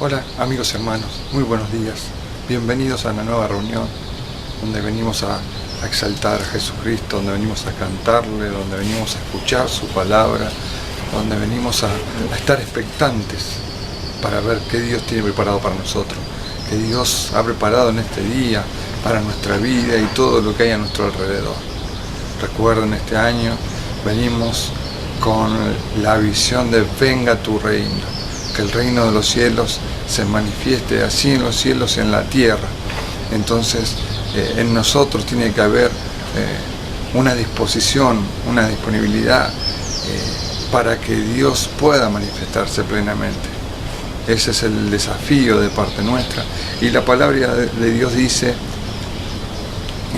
Hola amigos y hermanos, muy buenos días. Bienvenidos a una nueva reunión donde venimos a exaltar a Jesucristo, donde venimos a cantarle, donde venimos a escuchar su palabra, donde venimos a estar expectantes para ver qué Dios tiene preparado para nosotros, qué Dios ha preparado en este día para nuestra vida y todo lo que hay a nuestro alrededor. Recuerden, este año venimos con la visión de venga tu reino, que el reino de los cielos se manifieste así en los cielos y en la tierra. Entonces en nosotros tiene que haber una disposición, una disponibilidad para que Dios pueda manifestarse plenamente. Ese es el desafío de parte nuestra. Y la palabra de Dios dice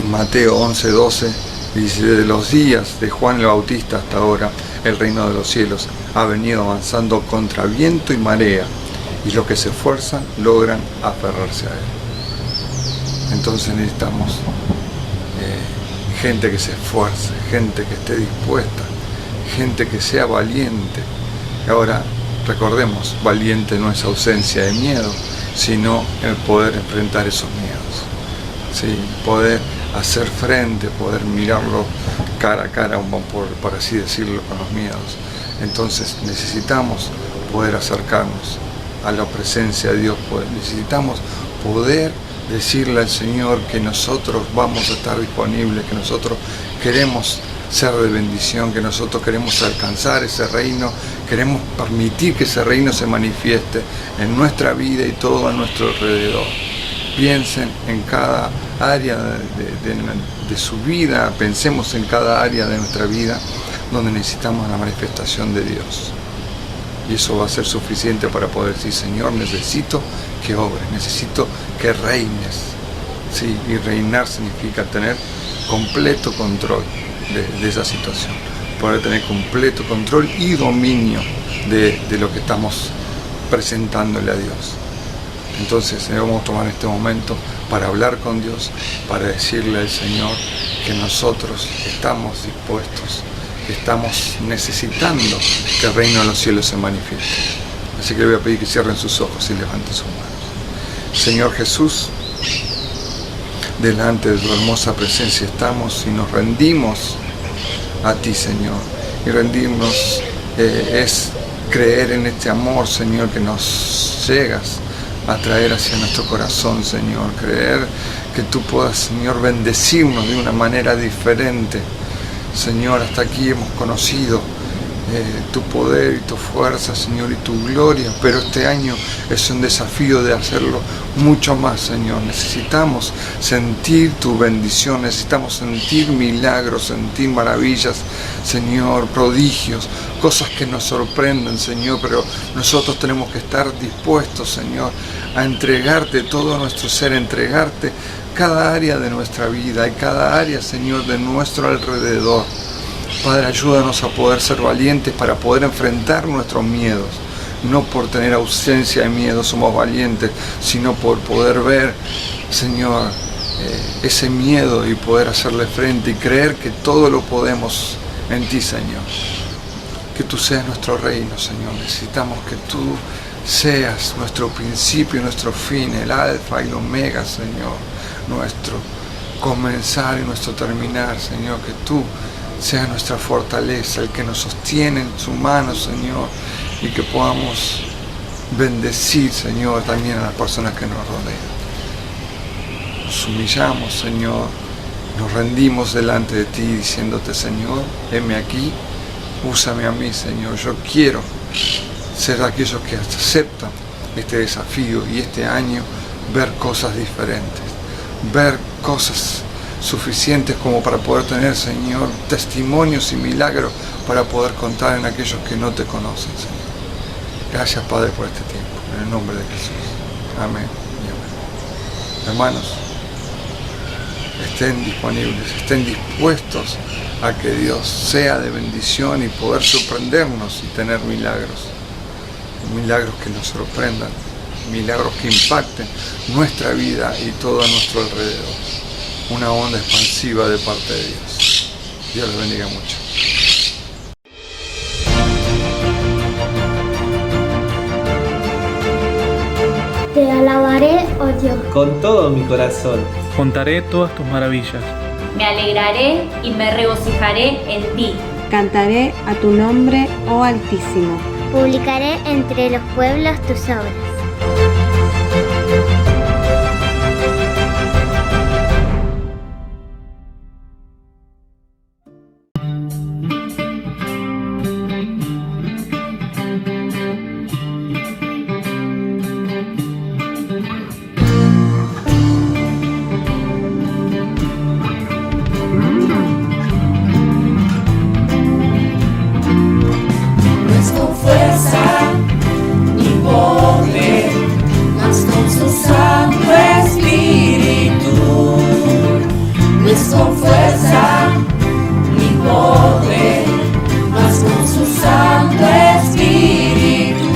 en Mateo 11:12, dice: desde los días de Juan el Bautista hasta ahora, el reino de los cielos ha venido avanzando contra viento y marea, y los que se esfuerzan logran aferrarse a él. Entonces necesitamos gente que se esfuerce, gente que esté dispuesta, gente que sea valiente. Ahora, recordemos, valiente no es ausencia de miedo, sino el poder enfrentar esos miedos. ¿Sí? Poder hacer frente, poder mirarlo cara a cara, por así decirlo, con los miedos. Entonces necesitamos poder acercarnos a la presencia de Dios, necesitamos poder decirle al Señor que nosotros vamos a estar disponibles, que nosotros queremos ser de bendición, que nosotros queremos alcanzar ese reino, queremos permitir que ese reino se manifieste en nuestra vida y todo a nuestro alrededor. Piensen en cada área de su vida, pensemos en cada área de nuestra vida donde necesitamos la manifestación de Dios. Y eso va a ser suficiente para poder decir: Señor, necesito que obres, necesito que reines. Sí, y reinar significa tener completo control de esa situación, poder tener completo control y dominio de lo que estamos presentándole a Dios. Entonces vamos a tomar este momento para hablar con Dios, para decirle al Señor que nosotros estamos dispuestos, que estamos necesitando que el reino de los cielos se manifieste. Así que le voy a pedir que cierren sus ojos y levanten sus manos. Señor Jesús, delante de tu hermosa presencia estamos y nos rendimos a ti, Señor. Y rendirnos es creer en este amor, Señor, que nos llegas a traer hacia nuestro corazón, Señor. Creer que tú puedas, Señor, bendecirnos de una manera diferente. Señor, hasta aquí hemos conocido tu poder y tu fuerza, Señor, y tu gloria, pero este año es un desafío de hacerlo mucho más, Señor. Necesitamos sentir tu bendición, necesitamos sentir milagros, sentir maravillas, Señor, prodigios, cosas que nos sorprenden, Señor, pero nosotros tenemos que estar dispuestos, Señor, a entregarte todo nuestro ser, a entregarte cada área de nuestra vida y cada área, Señor, de nuestro alrededor. Padre, ayúdanos a poder ser valientes para poder enfrentar nuestros miedos. No por tener ausencia de miedo somos valientes, sino por poder ver, Señor, ese miedo y poder hacerle frente y creer que todo lo podemos en ti, Señor. Que tú seas nuestro reino, Señor. Necesitamos que tú seas nuestro principio y nuestro fin, el alfa y el omega, Señor. Nuestro comenzar y nuestro terminar, Señor. Que tú seas nuestra fortaleza, el que nos sostiene en su mano, Señor. Y que podamos bendecir, Señor, también a las personas que nos rodean. Nos humillamos, Señor. Nos rendimos delante de ti diciéndote: Señor, heme aquí. Úsame a mí, Señor. Yo quiero ser de aquellos que aceptan este desafío y este año ver cosas diferentes, ver cosas suficientes como para poder tener, Señor, testimonios y milagros para poder contar en aquellos que no te conocen, Señor. Gracias, Padre, por este tiempo. En el nombre de Jesús. Amén y amén. Hermanos, estén disponibles, estén dispuestos a que Dios sea de bendición y poder sorprendernos y tener milagros. Milagros que nos sorprendan, milagros que impacten nuestra vida y todo a nuestro alrededor. Una onda expansiva de parte de Dios. Dios les bendiga mucho. oh Dios. Con todo mi corazón. Contaré todas tus maravillas. Me alegraré y me regocijaré en ti. Cantaré a tu nombre, oh Altísimo. Publicaré entre los pueblos tus obras. Con fuerza ni poder, mas con su Santo Espíritu. No es con fuerza ni poder, mas con su Santo Espíritu.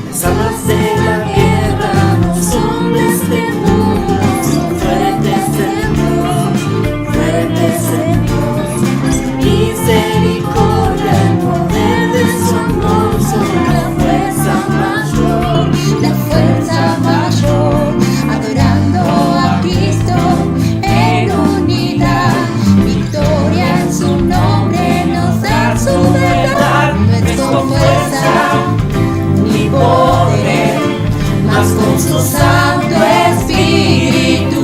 Las armas de la guerra no son de este mundo. Misericordia, el poder de su amor son la fuerza mayor, adorando a Cristo en unidad, victoria en su nombre, nos da su verdad. No es con fuerza ni poder, mas con su Santo Espíritu.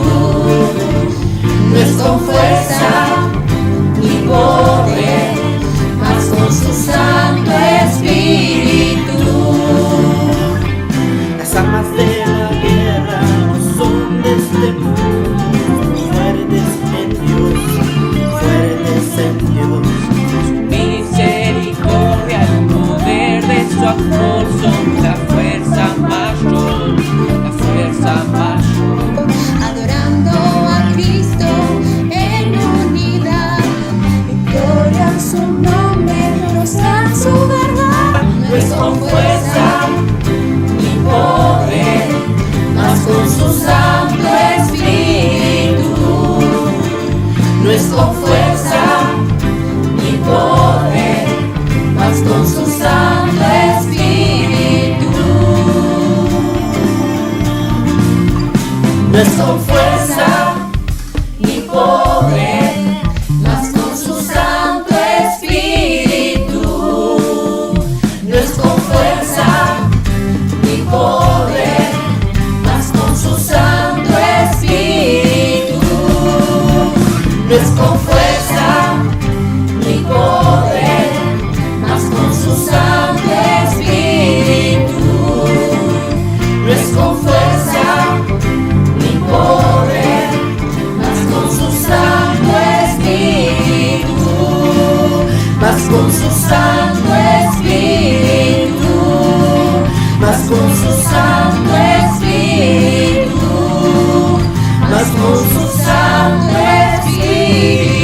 No es con fuerza ni poder, mas con su Santo Espíritu. Las armas de la guerra no son de este mundo, fuertes en Dios, fuertes en Dios. Misericordia, el poder de su amor son la fuerza mayor, la fuerza mayor. Adorando a Cristo en unidad, victoria en su nombre, nos da su verdad. No es con fuerza ni poder, mas con su Santo Espíritu. No es con fuerza ni poder, mas con su Santo Espíritu. No es con fuerza ni poder, mas con su Santo Espíritu. No es con fuerza ni poder, mas con su Santo Espíritu. No es con fuerza ni poder, mas con su Santo Espíritu. No es con fuerza ni poder, mas con su Santo Espíritu, mas con su Santo Espíritu, mas con su Santo Espíritu, mas con su Santo Espíritu.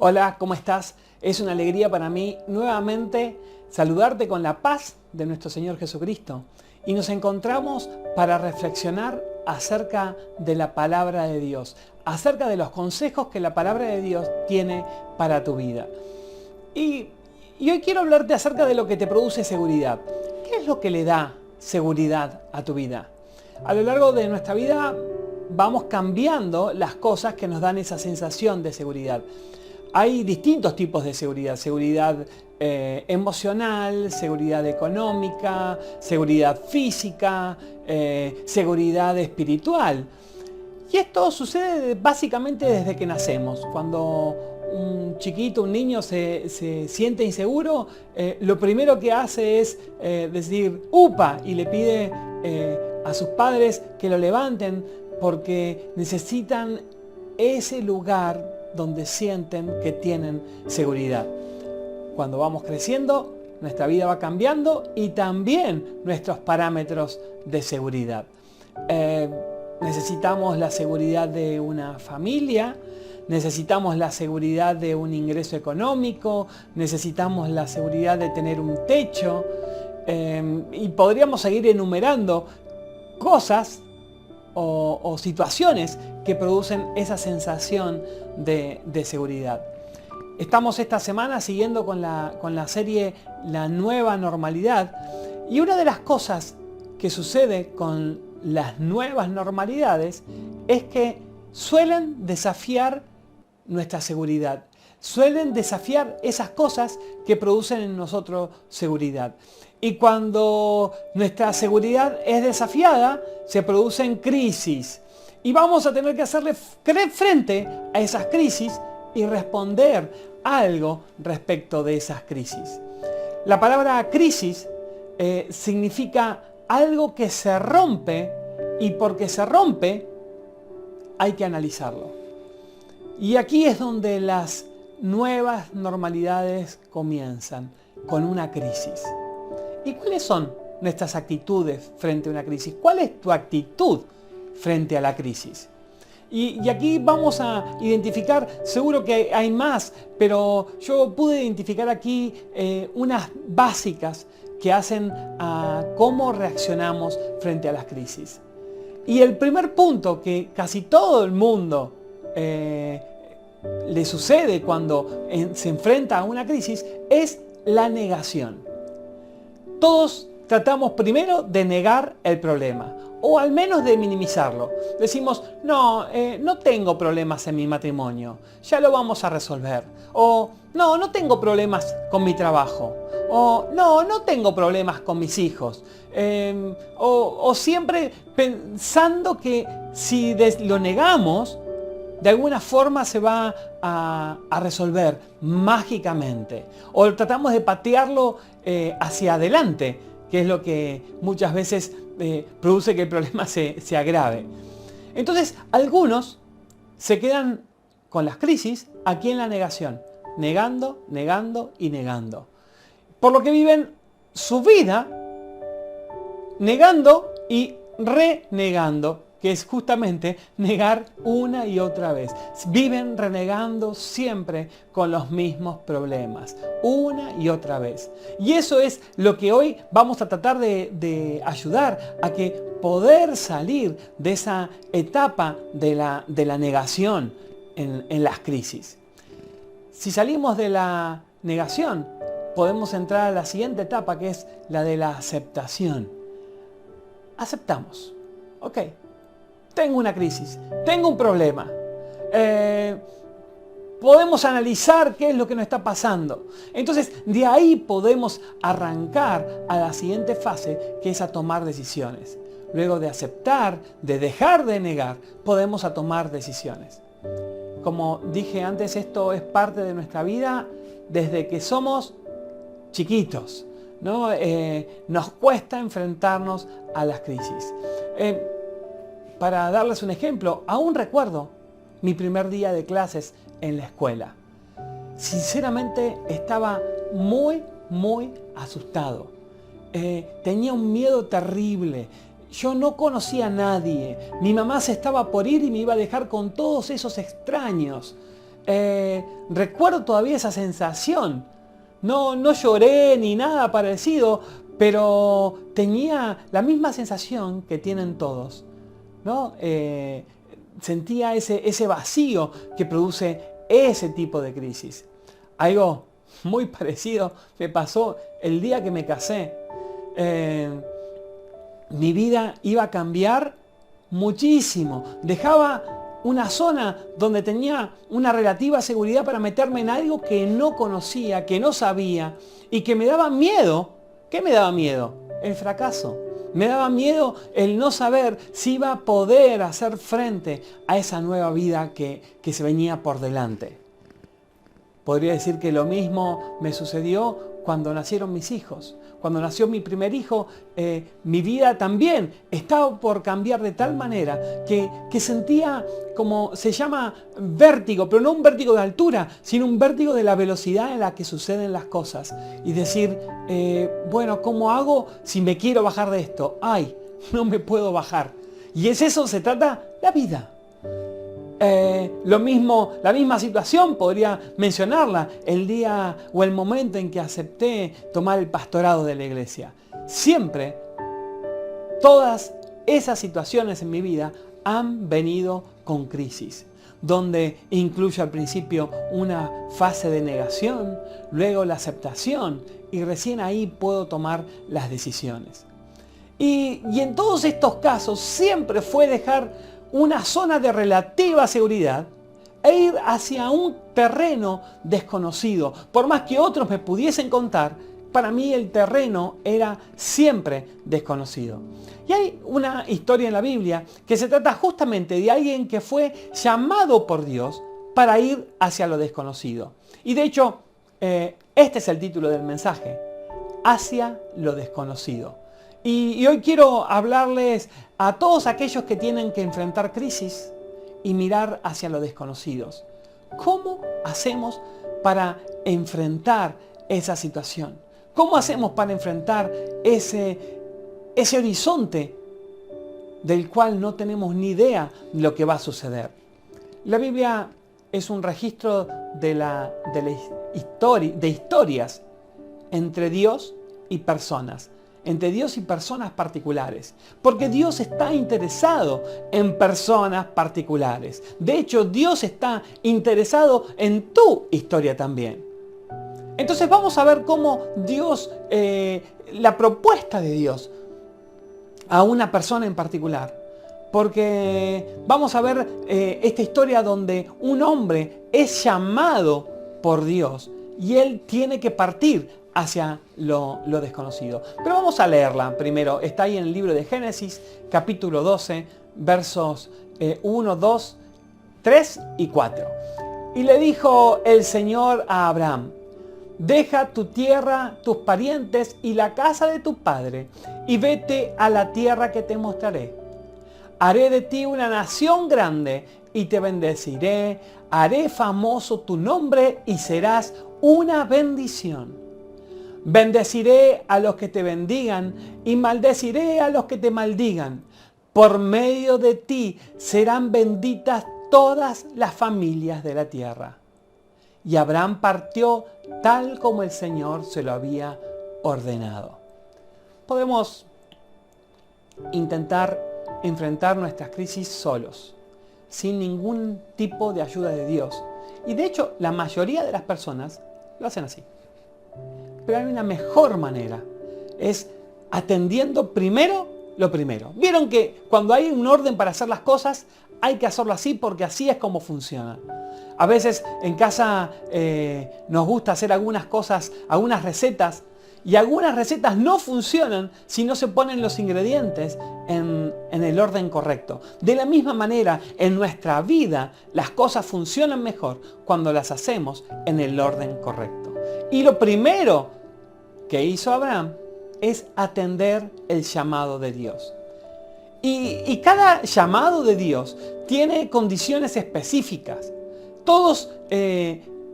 Hola, ¿cómo estás? Es una alegría para mí nuevamente saludarte con la paz de nuestro Señor Jesucristo. Y nos encontramos para reflexionar acerca de la palabra de Dios, acerca de los consejos que la palabra de Dios tiene para tu vida. Y hoy quiero hablarte acerca de lo que te produce seguridad. ¿Qué es lo que le da seguridad a tu vida? A lo largo de nuestra vida vamos cambiando las cosas que nos dan esa sensación de seguridad. Hay distintos tipos de seguridad. Seguridad emocional, seguridad económica, seguridad física, seguridad espiritual. Y esto sucede básicamente desde que nacemos. Cuando un chiquito, un niño se siente inseguro, lo primero que hace es decir ¡upa! Y le pide a sus padres que lo levanten porque necesitan ese lugar donde sienten que tienen seguridad. Cuando vamos creciendo, nuestra vida va cambiando y también nuestros parámetros de seguridad. Necesitamos la seguridad de una familia, necesitamos la seguridad de un ingreso económico, necesitamos la seguridad de tener un techo y podríamos seguir enumerando cosas o situaciones que producen esa sensación de seguridad. Estamos esta semana siguiendo con la serie La Nueva Normalidad, y una de las cosas que sucede con las nuevas normalidades es que suelen desafiar nuestra seguridad, suelen desafiar esas cosas que producen en nosotros seguridad. Y cuando nuestra seguridad es desafiada, se producen crisis. Y vamos a tener que hacerle frente a esas crisis y responder algo respecto de esas crisis. La palabra crisis significa algo que se rompe, y porque se rompe hay que analizarlo. Y aquí es donde las nuevas normalidades comienzan, con una crisis. ¿Y cuáles son nuestras actitudes frente a una crisis? ¿Cuál es tu actitud frente a la crisis? Y aquí vamos a identificar, seguro que hay más, pero yo pude identificar aquí unas básicas que hacen a cómo reaccionamos frente a las crisis. Y el primer punto que casi todo el mundo le sucede cuando se enfrenta a una crisis es la negación. Todos tratamos primero de negar el problema, o al menos de minimizarlo. Decimos, no tengo problemas en mi matrimonio, ya lo vamos a resolver. O no tengo problemas con mi trabajo. O no tengo problemas con mis hijos. O siempre pensando que si lo negamos, de alguna forma se va a resolver mágicamente. O tratamos de patearlo hacia adelante, que es lo que muchas veces produce que el problema se agrave. Entonces, algunos se quedan con las crisis aquí en la negación, negando, negando y negando. Por lo que viven su vida negando y renegando, que es justamente negar una y otra vez. Viven renegando siempre con los mismos problemas, una y otra vez. Y eso es lo que hoy vamos a tratar de ayudar a que poder salir de esa etapa de la negación en las crisis. Si salimos de la negación, podemos entrar a la siguiente etapa, que es la de la aceptación. Aceptamos. Ok. Tengo una crisis, tengo un problema. Podemos analizar qué es lo que nos está pasando. Entonces, de ahí podemos arrancar a la siguiente fase, que es a tomar decisiones. Luego de aceptar, de dejar de negar, podemos a tomar decisiones. Como dije antes, esto es parte de nuestra vida desde que somos chiquitos, ¿no? Nos cuesta enfrentarnos a las crisis. Para darles un ejemplo, aún recuerdo mi primer día de clases en la escuela. Sinceramente estaba muy asustado. Tenía un miedo terrible. Yo no conocía a nadie. Mi mamá se estaba por ir y me iba a dejar con todos esos extraños. recuerdo todavía esa sensación. No lloré ni nada parecido, pero tenía la misma sensación que tienen todos, ¿no? Sentía ese vacío que produce ese tipo de crisis. Algo muy parecido me pasó el día que me casé. Mi vida iba a cambiar muchísimo. Dejaba una zona donde tenía una relativa seguridad para meterme en algo que no conocía, que no sabía y que me daba miedo. ¿Qué me daba miedo? El fracaso. Me daba miedo el no saber si iba a poder hacer frente a esa nueva vida que se venía por delante. Podría decir que lo mismo me sucedió cuando nacieron mis hijos. Cuando nació mi primer hijo, mi vida también estaba por cambiar de tal manera que sentía, como se llama, vértigo, pero no un vértigo de altura, sino un vértigo de la velocidad en la que suceden las cosas. Y decir, bueno, ¿cómo hago si me quiero bajar de esto? ¡Ay, no me puedo bajar! Y es eso, se trata la vida. Lo mismo, la misma situación podría mencionarla el día o el momento en que acepté tomar el pastorado de la iglesia. Siempre, todas esas situaciones en mi vida han venido con crisis, donde incluye al principio una fase de negación, luego la aceptación y recién ahí puedo tomar las decisiones. Y en todos estos casos siempre fue dejar una zona de relativa seguridad e ir hacia un terreno desconocido. Por más que otros me pudiesen contar, para mí el terreno era siempre desconocido. Y hay una historia en la Biblia que se trata justamente de alguien que fue llamado por Dios para ir hacia lo desconocido. Y de hecho, este es el título del mensaje: hacia lo desconocido. Y hoy quiero hablarles a todos aquellos que tienen que enfrentar crisis y mirar hacia lo desconocidos. ¿Cómo hacemos para enfrentar esa situación? ¿Cómo hacemos para enfrentar ese horizonte del cual no tenemos ni idea de lo que va a suceder? La Biblia es un registro de historias entre Dios y personas. Entre Dios y personas particulares. Porque Dios está interesado en personas particulares. De hecho, Dios está interesado en tu historia también. Entonces vamos a ver cómo Dios, la propuesta de Dios a una persona en particular. Porque vamos a ver esta historia donde un hombre es llamado por Dios y él tiene que partir hacia lo desconocido. Pero vamos a leerla primero. Está ahí en el libro de Génesis, capítulo 12, versos 1, 2, 3 y 4. Y le dijo el Señor a Abraham: deja tu tierra, tus parientes y la casa de tu padre, y vete a la tierra que te mostraré. Haré de ti una nación grande, y te bendeciré, haré famoso tu nombre, y serás una bendición. Bendeciré a los que te bendigan y maldeciré a los que te maldigan. Por medio de ti serán benditas todas las familias de la tierra. Y Abraham partió tal como el Señor se lo había ordenado. Podemos intentar enfrentar nuestras crisis solos, sin ningún tipo de ayuda de Dios. Y de hecho, la mayoría de las personas lo hacen así. Pero hay una mejor manera, es atendiendo primero lo primero. Vieron que cuando hay un orden para hacer las cosas, hay que hacerlo así porque así es como funciona. A veces en casa nos gusta hacer algunas cosas, algunas recetas, y algunas recetas no funcionan si no se ponen los ingredientes en el orden correcto. De la misma manera, en nuestra vida las cosas funcionan mejor cuando las hacemos en el orden correcto. Y lo primero que hizo Abraham es atender el llamado de Dios. Y cada llamado de Dios tiene condiciones específicas. Todos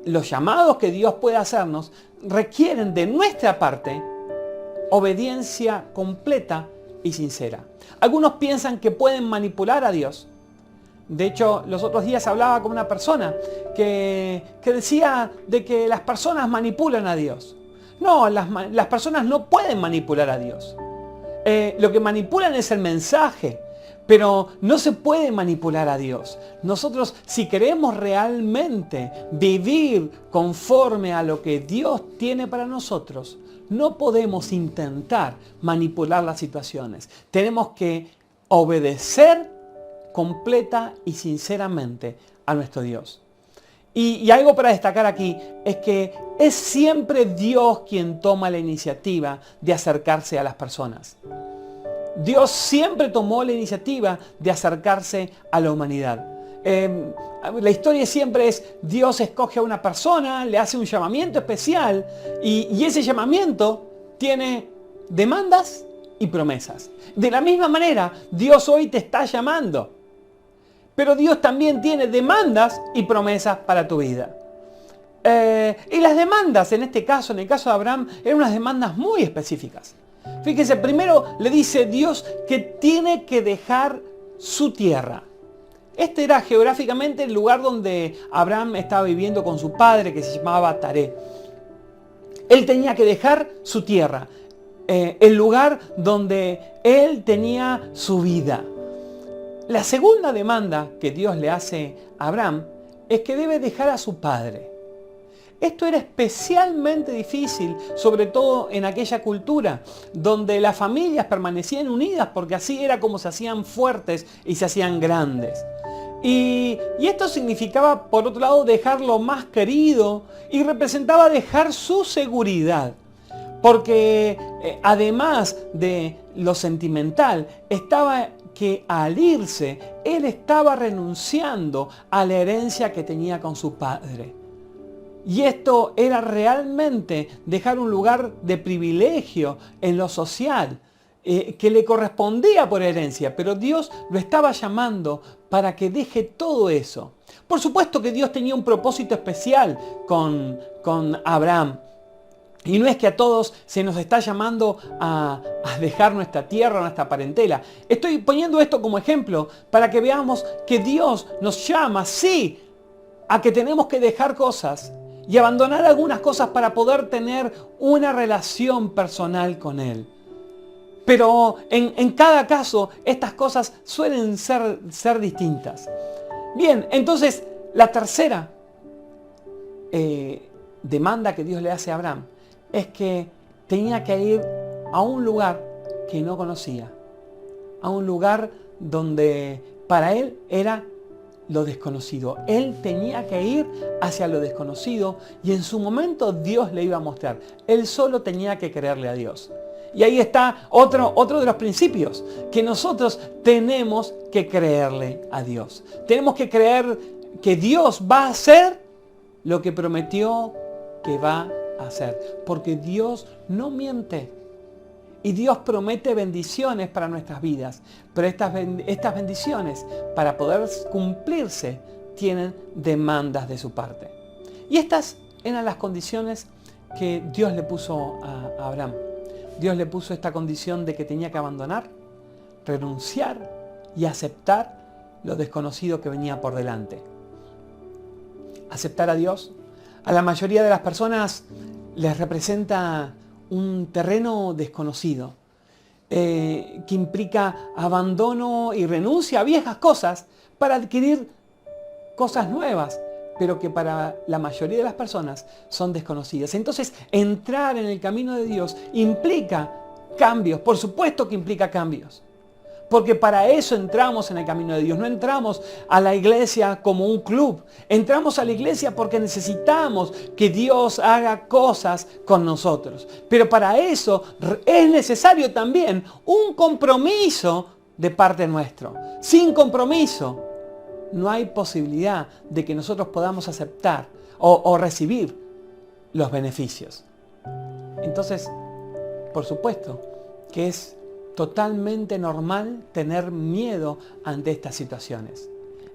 los llamados que Dios puede hacernos requieren de nuestra parte obediencia completa y sincera. Algunos piensan que pueden manipular a Dios. De hecho, los otros días hablaba con una persona que decía de que las personas manipulan a Dios. No, las personas no pueden manipular a Dios. Lo que manipulan es el mensaje, pero no se puede manipular a Dios. Nosotros, si queremos realmente vivir conforme a lo que Dios tiene para nosotros, no podemos intentar manipular las situaciones. Tenemos que obedecer completa y sinceramente a nuestro Dios. Y algo para destacar aquí es que es siempre Dios quien toma la iniciativa de acercarse a las personas. Dios siempre tomó la iniciativa de acercarse a la humanidad. La historia siempre es, Dios escoge a una persona, le hace un llamamiento especial y ese llamamiento tiene demandas y promesas. De la misma manera, Dios hoy te está llamando. Pero Dios también tiene demandas y promesas para tu vida. Y las demandas, en este caso, en el caso de Abraham, eran unas demandas muy específicas. Fíjense, primero le dice Dios que tiene que dejar su tierra. Este era geográficamente el lugar donde Abraham estaba viviendo con su padre, que se llamaba Taré. Él tenía que dejar su tierra, el lugar donde él tenía su vida. La segunda demanda que Dios le hace a Abraham es que debe dejar a su padre. Esto era especialmente difícil, sobre todo en aquella cultura, donde las familias permanecían unidas porque así era como se hacían fuertes y se hacían grandes. Y esto significaba, por otro lado, dejar lo más querido y representaba dejar su seguridad. Porque además de lo sentimental, estaba que al irse, él estaba renunciando a la herencia que tenía con su padre. Y esto era realmente dejar un lugar de privilegio en lo social, que le correspondía por herencia, pero Dios lo estaba llamando para que deje todo eso. Por supuesto que Dios tenía un propósito especial con Abraham. Y no es que a todos se nos está llamando a dejar nuestra tierra, nuestra parentela. Estoy poniendo esto como ejemplo para que veamos que Dios nos llama, sí, a que tenemos que dejar cosas y abandonar algunas cosas para poder tener una relación personal con Él. Pero en cada caso estas cosas suelen ser distintas. Bien, entonces la tercera demanda que Dios le hace a Abraham es que tenía que ir a un lugar que no conocía, a un lugar donde para él era lo desconocido. Él tenía que ir hacia lo desconocido y en su momento Dios le iba a mostrar. Él solo tenía que creerle a Dios. Y ahí está otro de los principios, que nosotros tenemos que creerle a Dios. Tenemos que creer que Dios va a hacer lo que prometió que va a hacer, porque Dios no miente y Dios promete bendiciones para nuestras vidas, pero estas bendiciones, para poder cumplirse, tienen demandas de su parte. Y estas eran las condiciones que Dios le puso a Abraham. Dios le puso esta condición de que tenía que abandonar, renunciar y aceptar lo desconocido que venía por delante. Aceptar a Dios, a la mayoría de las personas les representa un terreno desconocido, que implica abandono y renuncia a viejas cosas para adquirir cosas nuevas, pero que para la mayoría de las personas son desconocidas. Entonces, entrar en el camino de Dios implica cambios, por supuesto que implica cambios. Porque para eso entramos en el camino de Dios. No entramos a la iglesia como un club. Entramos a la iglesia porque necesitamos que Dios haga cosas con nosotros. Pero para eso es necesario también un compromiso de parte nuestro. Sin compromiso no hay posibilidad de que nosotros podamos aceptar o recibir los beneficios. Entonces, por supuesto que es totalmente normal tener miedo ante estas situaciones.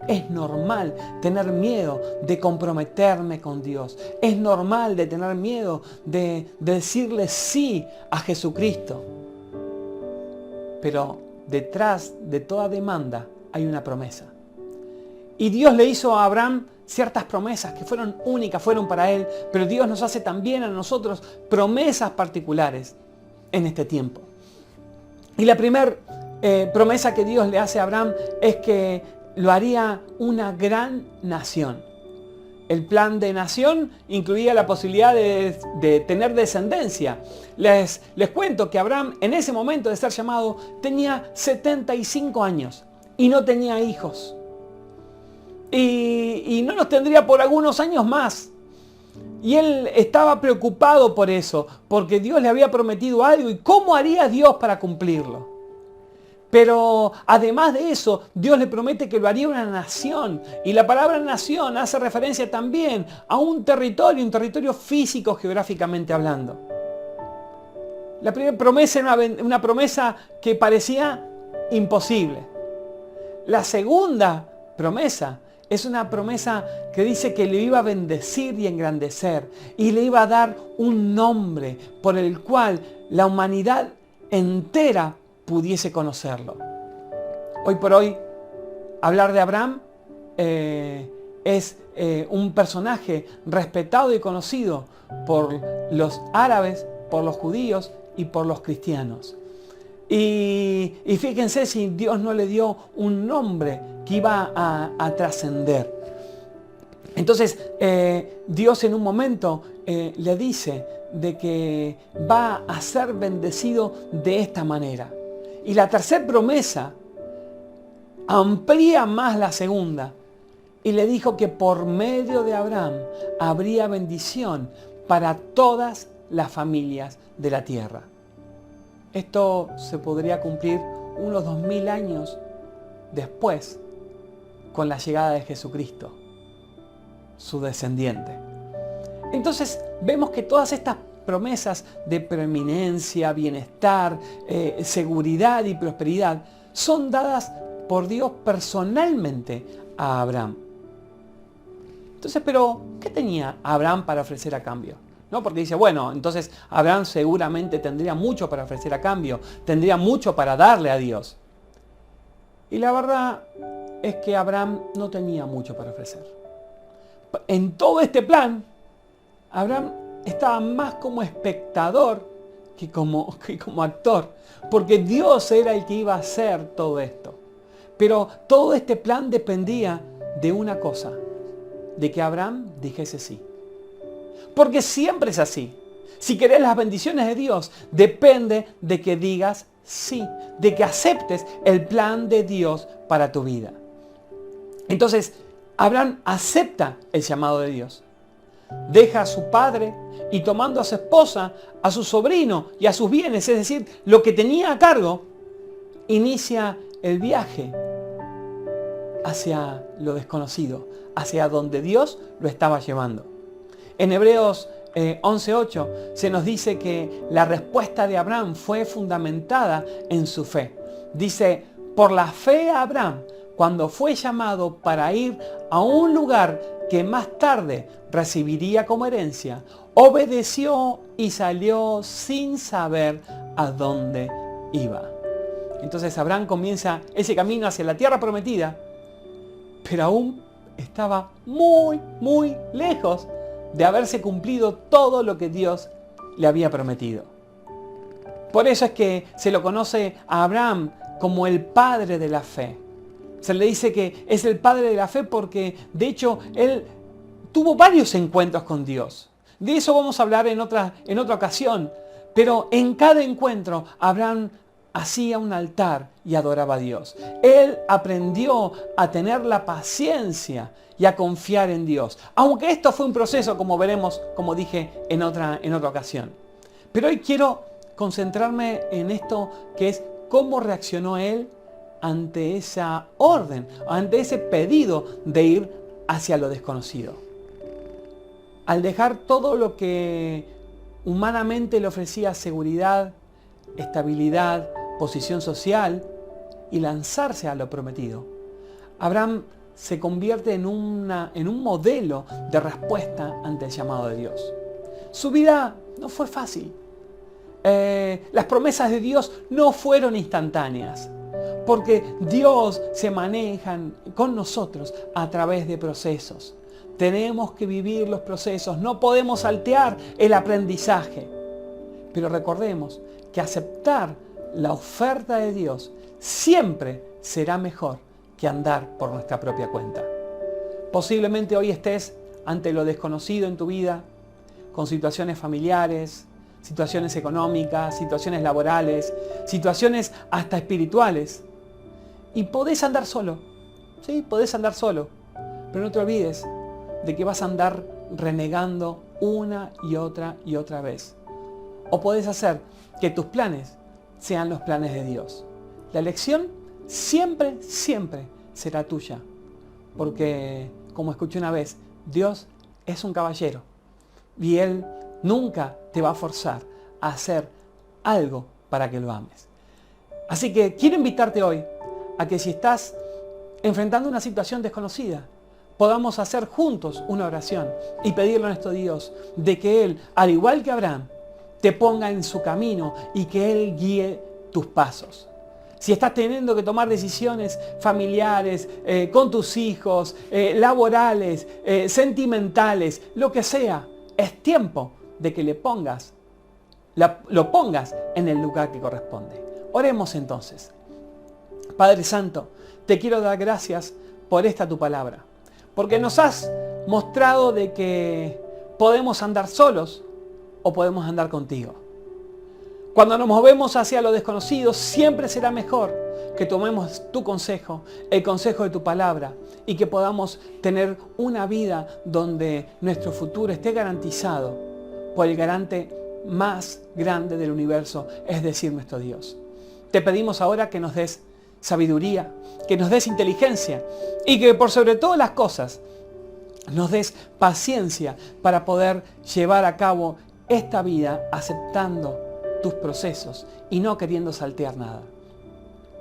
Es normal tener miedo de comprometerme con Dios. Es normal de tener miedo de decirle sí a Jesucristo. Pero detrás de toda demanda hay una promesa. Y Dios le hizo a Abraham ciertas promesas que fueron únicas, fueron para él, pero Dios nos hace también a nosotros promesas particulares en este tiempo. Y la primera promesa que Dios le hace a Abraham es que lo haría una gran nación. El plan de nación incluía la posibilidad de tener descendencia. Les cuento que Abraham en ese momento de ser llamado tenía 75 años y no tenía hijos. Y no los tendría por algunos años más. Y él estaba preocupado por eso, porque Dios le había prometido algo y cómo haría Dios para cumplirlo. Pero además de eso, Dios le promete que lo haría una nación. Y la palabra nación hace referencia también a un territorio físico geográficamente hablando. La primera promesa era una promesa que parecía imposible. La segunda promesa es una promesa que dice que le iba a bendecir y engrandecer y le iba a dar un nombre por el cual la humanidad entera pudiese conocerlo. Hoy por hoy, hablar de Abraham es un personaje respetado y conocido por los árabes, por los judíos y por los cristianos. Y fíjense si Dios no le dio un nombre que iba a trascender. Entonces Dios en un momento le dice de que va a ser bendecido de esta manera. Y la tercera promesa amplía más la segunda. Y le dijo que por medio de Abraham habría bendición para todas las familias de la tierra. Esto se podría cumplir unos 2000 años después con la llegada de Jesucristo, su descendiente. Entonces vemos que todas estas promesas de preeminencia, bienestar, seguridad y prosperidad son dadas por Dios personalmente a Abraham. Entonces, pero ¿qué tenía Abraham para ofrecer a cambio? ¿No? Porque dice, bueno, entonces Abraham seguramente tendría mucho para ofrecer a cambio, tendría mucho para darle a Dios. Y la verdad es que Abraham no tenía mucho para ofrecer. En todo este plan, Abraham estaba más como espectador que como actor, porque Dios era el que iba a hacer todo esto. Pero todo este plan dependía de una cosa, de que Abraham dijese sí. Porque siempre es así. Si querés las bendiciones de Dios, depende de que digas sí, de que aceptes el plan de Dios para tu vida. Entonces, Abraham acepta el llamado de Dios. Deja a su padre y tomando a su esposa, a su sobrino y a sus bienes, es decir, lo que tenía a cargo, inicia el viaje hacia lo desconocido, hacia donde Dios lo estaba llevando. En Hebreos 11:8 se nos dice que la respuesta de Abraham fue fundamentada en su fe. Dice, por la fe Abraham, cuando fue llamado para ir a un lugar que más tarde recibiría como herencia, obedeció y salió sin saber a dónde iba. Entonces Abraham comienza ese camino hacia la tierra prometida, pero aún estaba muy, muy lejos de haberse cumplido todo lo que Dios le había prometido. Por eso es que se lo conoce a Abraham como el padre de la fe. Se le dice que es el padre de la fe porque, de hecho, él tuvo varios encuentros con Dios. De eso vamos a hablar en otra ocasión. Pero en cada encuentro, Abraham hacía un altar y adoraba a Dios. Él aprendió a tener la paciencia y a confiar en Dios. Aunque esto fue un proceso, como veremos, como dije en otra ocasión. Pero hoy quiero concentrarme en esto que es cómo reaccionó él ante esa orden, ante ese pedido de ir hacia lo desconocido. Al dejar todo lo que humanamente le ofrecía seguridad, estabilidad, posición social y lanzarse a lo prometido, Abraham se convierte en un modelo de respuesta ante el llamado de Dios. Su vida no fue fácil. Las promesas de Dios no fueron instantáneas. porque Dios se maneja con nosotros a través de procesos. Tenemos que vivir los procesos, no podemos saltear el aprendizaje. Pero recordemos que aceptar la oferta de Dios siempre será mejor que andar por nuestra propia cuenta. Posiblemente hoy estés ante lo desconocido en tu vida, con situaciones familiares, situaciones económicas, situaciones laborales, situaciones hasta espirituales. Y podés andar solo, sí, podés andar solo, pero no te olvides de que vas a andar renegando una y otra vez. O podés hacer que tus planes sean los planes de Dios. La elección siempre será tuya. Porque, como escuché una vez, Dios es un caballero. Y Él nunca te va a forzar a hacer algo para que lo ames. Así que quiero invitarte hoy a que si estás enfrentando una situación desconocida, podamos hacer juntos una oración y pedirle a nuestro Dios de que Él, al igual que Abraham, te ponga en su camino y que Él guíe tus pasos. Si estás teniendo que tomar decisiones familiares, con tus hijos, laborales, sentimentales, lo que sea, es tiempo de que lo pongas en el lugar que corresponde. Oremos entonces. Padre Santo, te quiero dar gracias por esta tu palabra, porque nos has mostrado de que podemos andar solos o podemos andar contigo. Cuando nos movemos hacia lo desconocido, siempre será mejor que tomemos tu consejo, el consejo de tu palabra, y que podamos tener una vida donde nuestro futuro esté garantizado por el garante más grande del universo, es decir, nuestro Dios. Te pedimos ahora que nos des sabiduría, que nos des inteligencia y que por sobre todas las cosas nos des paciencia para poder llevar a cabo esta vida aceptando tus procesos y no queriendo saltear nada.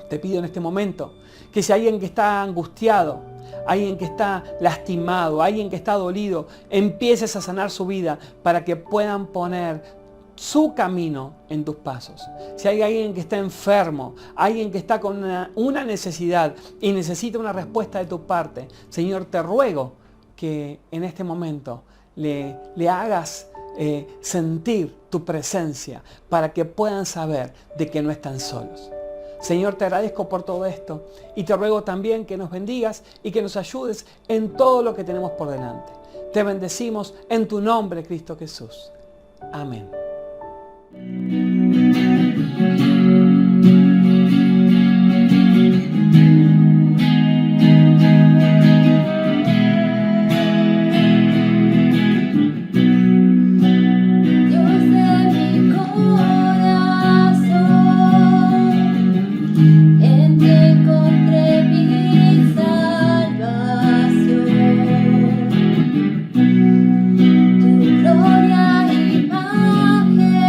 Te pido en este momento que si hay alguien que está angustiado, alguien que está lastimado, alguien que está dolido, empieces a sanar su vida para que puedan poner su camino en tus pasos. Si hay alguien que está enfermo, alguien que está con una necesidad y necesita una respuesta de tu parte, Señor, te ruego que en este momento le hagas sentir tu presencia para que puedan saber de que no están solos. Señor, te agradezco por todo esto y te ruego también que nos bendigas y que nos ayudes en todo lo que tenemos por delante. Te bendecimos en tu nombre, Cristo Jesús. Amén. Tu gloria y majestad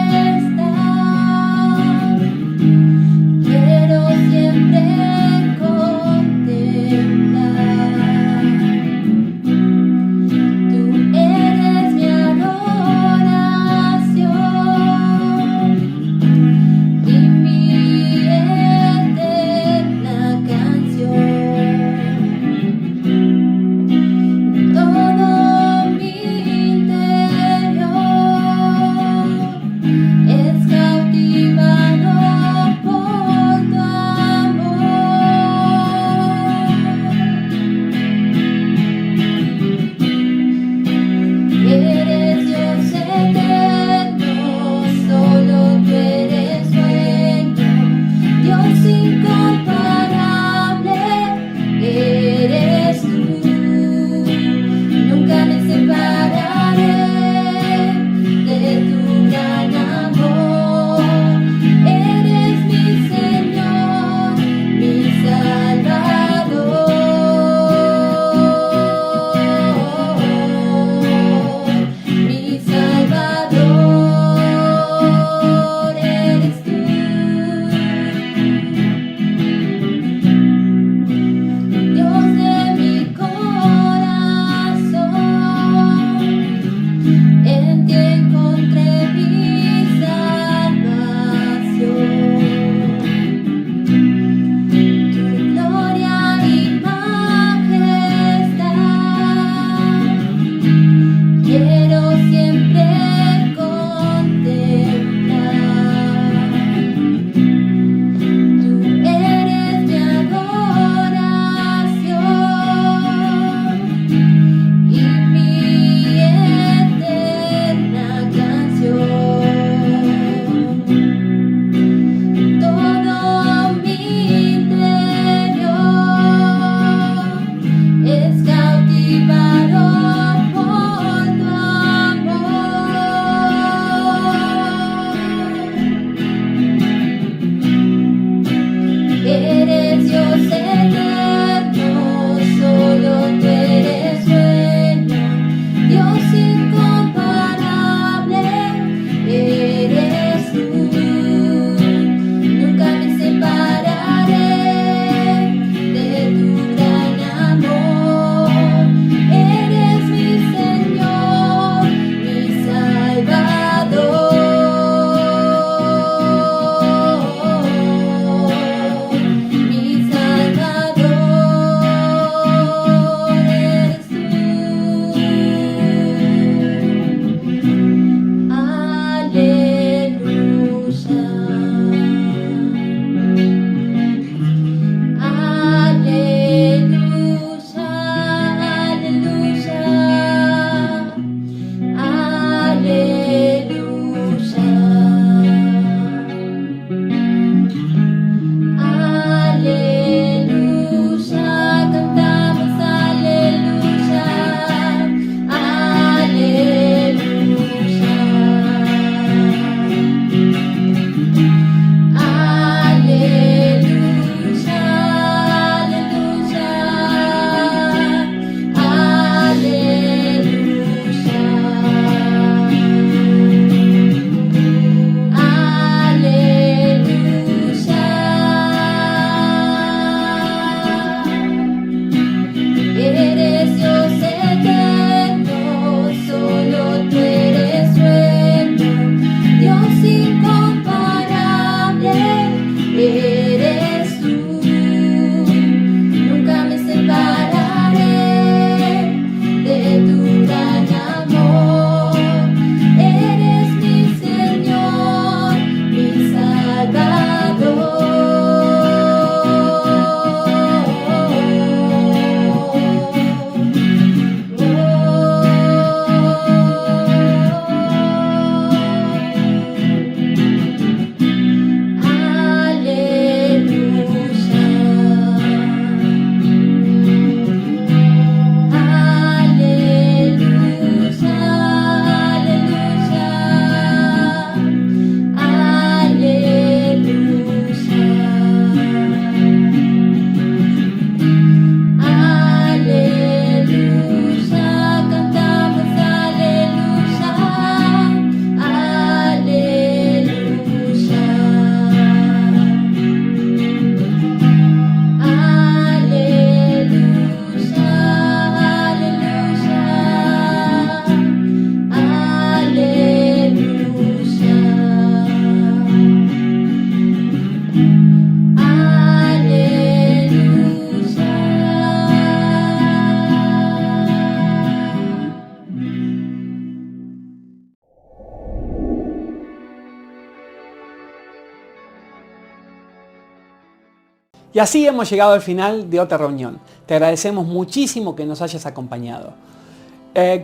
Y así hemos llegado al final de otra reunión. Te agradecemos muchísimo que nos hayas acompañado.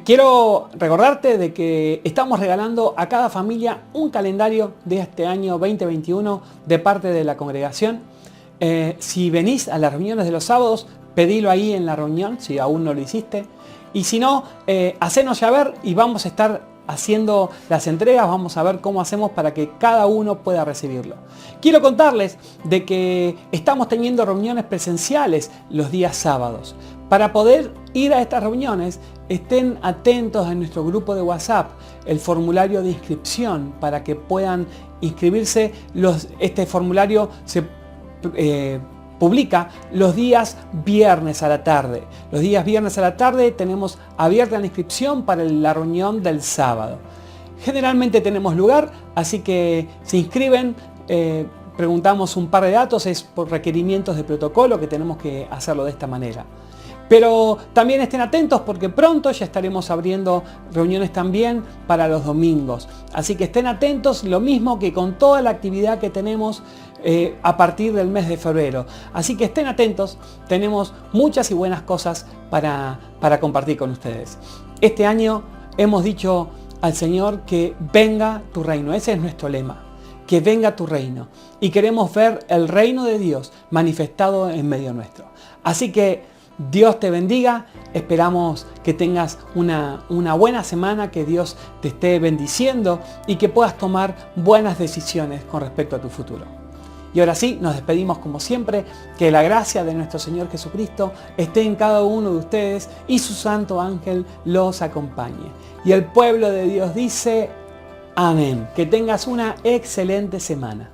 Quiero recordarte de que estamos regalando a cada familia un calendario de este año 2021 de parte de la congregación. Si venís a las reuniones de los sábados, pedilo ahí en la reunión, si aún no lo hiciste. Y si no, hacenos saber y vamos a estar haciendo las entregas, vamos a ver cómo hacemos para que cada uno pueda recibirlo. Quiero contarles de que estamos teniendo reuniones presenciales los días sábados. Para poder ir a estas reuniones, estén atentos a nuestro grupo de WhatsApp, el formulario de inscripción, para que puedan inscribirse. Este formulario se publica los días viernes a la tarde. Los días viernes a la tarde tenemos abierta la inscripción para la reunión del sábado. Generalmente tenemos lugar, así que se inscriben, preguntamos un par de datos, es por requerimientos de protocolo que tenemos que hacerlo de esta manera. Pero también estén atentos porque pronto ya estaremos abriendo reuniones también para los domingos. Así que estén atentos, lo mismo que con toda la actividad que tenemos a partir del mes de febrero. Así que estén atentos, tenemos muchas y buenas cosas para compartir con ustedes. Este año hemos dicho al Señor que venga tu reino, ese es nuestro lema. Que venga tu reino. Y queremos ver el reino de Dios manifestado en medio nuestro. Así que Dios te bendiga, esperamos que tengas una buena semana, que Dios te esté bendiciendo y que puedas tomar buenas decisiones con respecto a tu futuro. Y ahora sí, nos despedimos como siempre, que la gracia de nuestro Señor Jesucristo esté en cada uno de ustedes y su santo ángel los acompañe. Y el pueblo de Dios dice, amén. Que tengas una excelente semana.